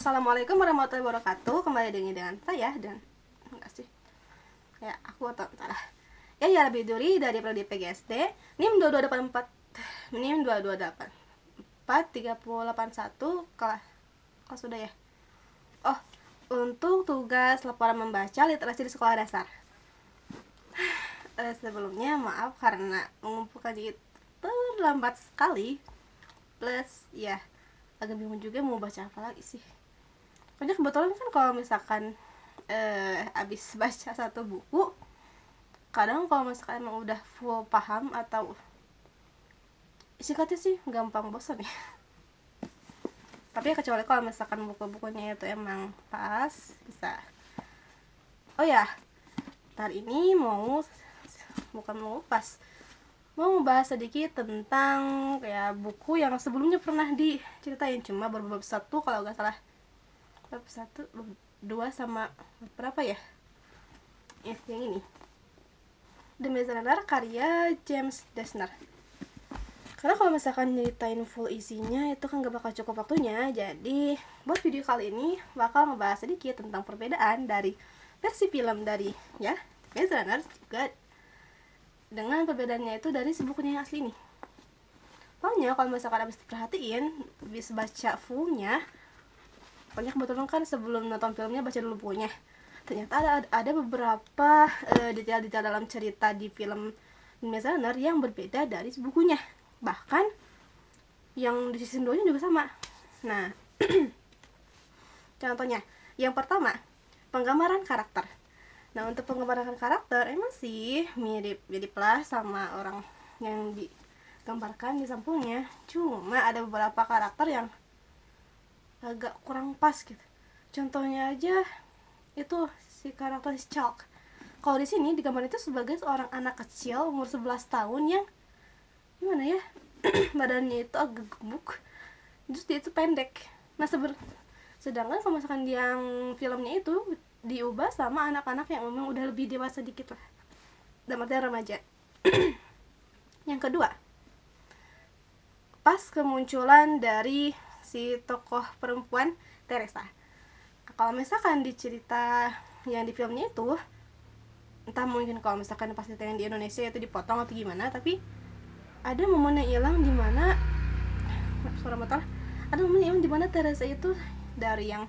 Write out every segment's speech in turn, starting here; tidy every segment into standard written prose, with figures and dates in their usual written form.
Assalamualaikum warahmatullahi wabarakatuh. Kembali dengan saya dan enggak sih. Ya, aku atau salah. Ya lebih duri dari Prodi PGSD. NIM 2284 NIM 2284 3081 kelas sudah ya. Oh, untuk tugas laporan membaca literasi di sekolah dasar. Sebelumnya maaf karena mengumpulkan itu terlambat sekali. Plus ya agak bingung juga mau baca apa lagi sih. Pokoknya kebetulan kan kalau misalkan abis baca satu buku, kadang kalau misalkan emang udah full paham atau singkatnya sih gampang bosan ya. Tapi ya kecuali kalau misalkan buku-bukunya itu emang pas bisa. Oh ya, hari ini mau bahas sedikit tentang kayak buku yang sebelumnya pernah diceritain, cuma baru bab 1 kalau nggak salah. Bab 1, bab 2 sama berapa ya? Yang ini. The Maze Runner karya James Dessner. Karena kalau misalkan nyeritain full isinya itu kan gak bakal cukup waktunya. Jadi buat video kali ini bakal ngebahas sedikit tentang perbedaan dari versi film dari ya Maze Runner juga dengan perbedaannya itu dari si bukunya yang asli nih. Pokoknya kalau misalkan habis diperhatiin, habis baca fullnya, pokoknya kebetulan kan sebelum nonton filmnya baca dulu bukunya. Ternyata ada beberapa detail-detail dalam cerita di film Maze Runner yang berbeda dari bukunya. Bahkan yang di season 2 nya juga sama. Nah, contohnya yang pertama, penggambaran karakter. Nah, untuk penggambaran karakter emang sih mirip lah sama orang yang digambarkan di sampulnya. Cuma ada beberapa karakter yang agak kurang pas gitu. Contohnya aja itu si karakter Chalk. Kalau di sini digambarkan itu sebagai seorang anak kecil umur 11 tahun yang gimana ya? Badannya itu agak gemuk. Terus dia itu pendek. Nah, sedangkan kalau misalkan yang filmnya itu diubah sama anak-anak yang memang udah lebih dewasa dikit lah, dalam artian remaja. Yang kedua, pas kemunculan dari si tokoh perempuan Teresa. Kalau misalkan di cerita yang di filmnya itu, entah mungkin kalau misalkan pas yang di Indonesia itu dipotong atau gimana, tapi ada momen yang hilang di mana suara motor, ada momen yang hilang di mana Teresa itu dari yang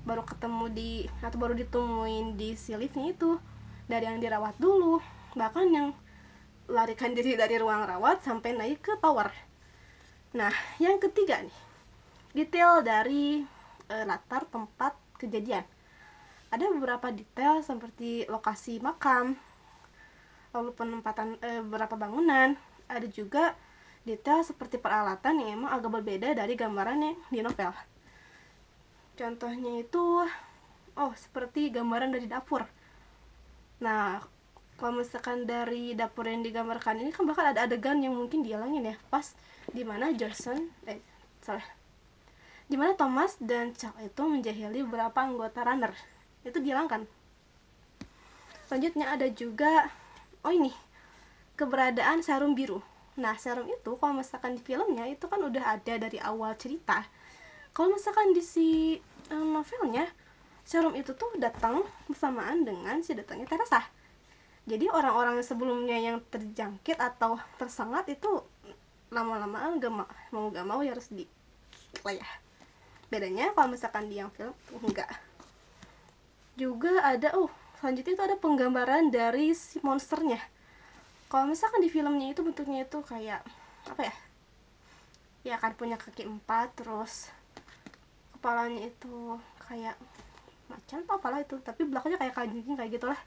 baru ketemu atau baru ditemuin di si liftnya itu, dari yang dirawat dulu, bahkan yang larikan diri dari ruang rawat sampai naik ke tower. Nah, yang ketiga nih, detail dari latar tempat kejadian. Ada beberapa detail seperti lokasi makam, lalu penempatan beberapa bangunan. Ada juga detail seperti peralatan yang emang agak berbeda dari gambaran yang di novel. Contohnya itu seperti gambaran dari dapur. Nah, kalau misalkan dari dapur yang digambarkan ini kan bakal ada adegan yang mungkin dihilangin ya, pas dimana dimana Thomas dan Chuck itu menjahili beberapa anggota runner, itu dihilangkan. Selanjutnya ada juga ini keberadaan serum biru. Nah, serum itu kalau misalkan di filmnya itu kan udah ada dari awal cerita. Kalau misalkan di si novelnya, serum itu tuh datang bersamaan dengan si datangnya Teresa. Jadi orang-orang sebelumnya yang terjangkit atau tersengat itu lama-lama gak mau ya harus lah ya. Bedanya kalau misalkan di yang film enggak. Juga ada selanjutnya itu ada penggambaran dari si monsternya. Kalau misalkan di filmnya itu bentuknya itu kayak apa ya? Ya kan punya kaki 4, terus kepalanya itu kayak macan atau apalah itu, tapi belakangnya kayak kalajengking kayak gitulah.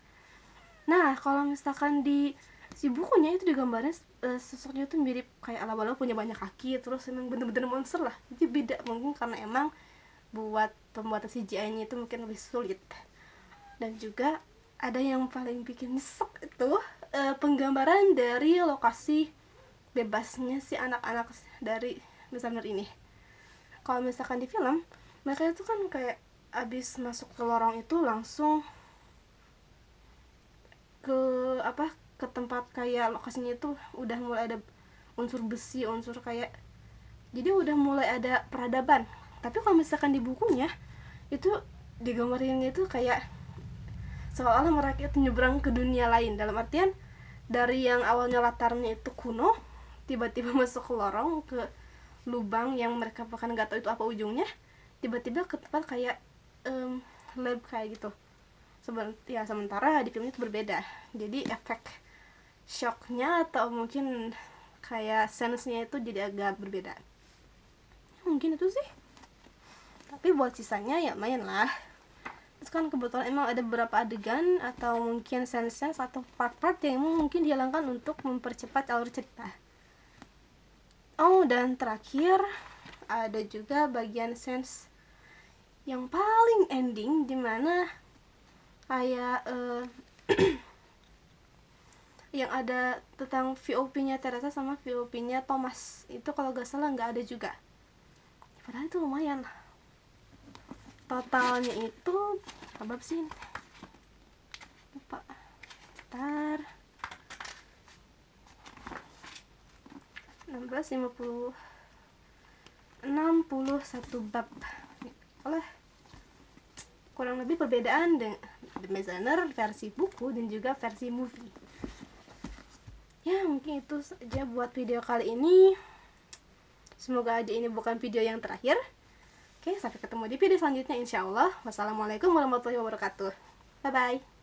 Nah, kalau misalkan di si bukunya itu digambarnya sosoknya itu mirip kayak ala-ala punya banyak kaki, terus emang bener-bener monster lah. Jadi beda, mungkin karena emang buat pembuatan CGI-nya itu mungkin lebih sulit. Dan juga ada yang paling bikin nyesek itu penggambaran dari lokasi bebasnya si anak-anak dari Misander ini. Kalau misalkan di film, mereka itu kan kayak abis masuk ke lorong itu langsung ke tempat kayak lokasinya itu udah mulai ada unsur besi, unsur kayak, jadi udah mulai ada peradaban. Tapi kalau misalkan di bukunya itu digambarinnya itu kayak seolah-olah mereka itu nyebrang ke dunia lain, dalam artian dari yang awalnya latarnya itu kuno tiba-tiba masuk ke lorong, ke lubang yang mereka bahkan nggak tahu itu apa ujungnya, tiba-tiba ke tempat kayak lab kayak gitu. Sementara di film itu berbeda, jadi efek shocknya atau mungkin kayak sense-nya itu jadi agak berbeda. Mungkin itu sih, tapi buat sisanya ya lumayan lah. Terus kan kebetulan emang ada beberapa adegan atau mungkin sense-sense atau part-part yang mungkin dihilangkan untuk mempercepat alur cerita. Oh, dan terakhir ada juga bagian sense yang paling ending, dimana kayak yang ada tentang VOP-nya Teresa sama VOP-nya Thomas itu kalau gak salah nggak ada juga. Padahal itu lumayan. Totalnya itu apa sih? Lupa. Ntar 16, 61 bab. Oleh kurang lebih perbedaan dengan The Maze Runner versi buku dan juga versi movie. Ya mungkin itu saja buat video kali ini. Semoga aja ini bukan video yang terakhir. Oke, sampai ketemu di video selanjutnya insyaallah. Wassalamualaikum warahmatullahi wabarakatuh. Bye bye.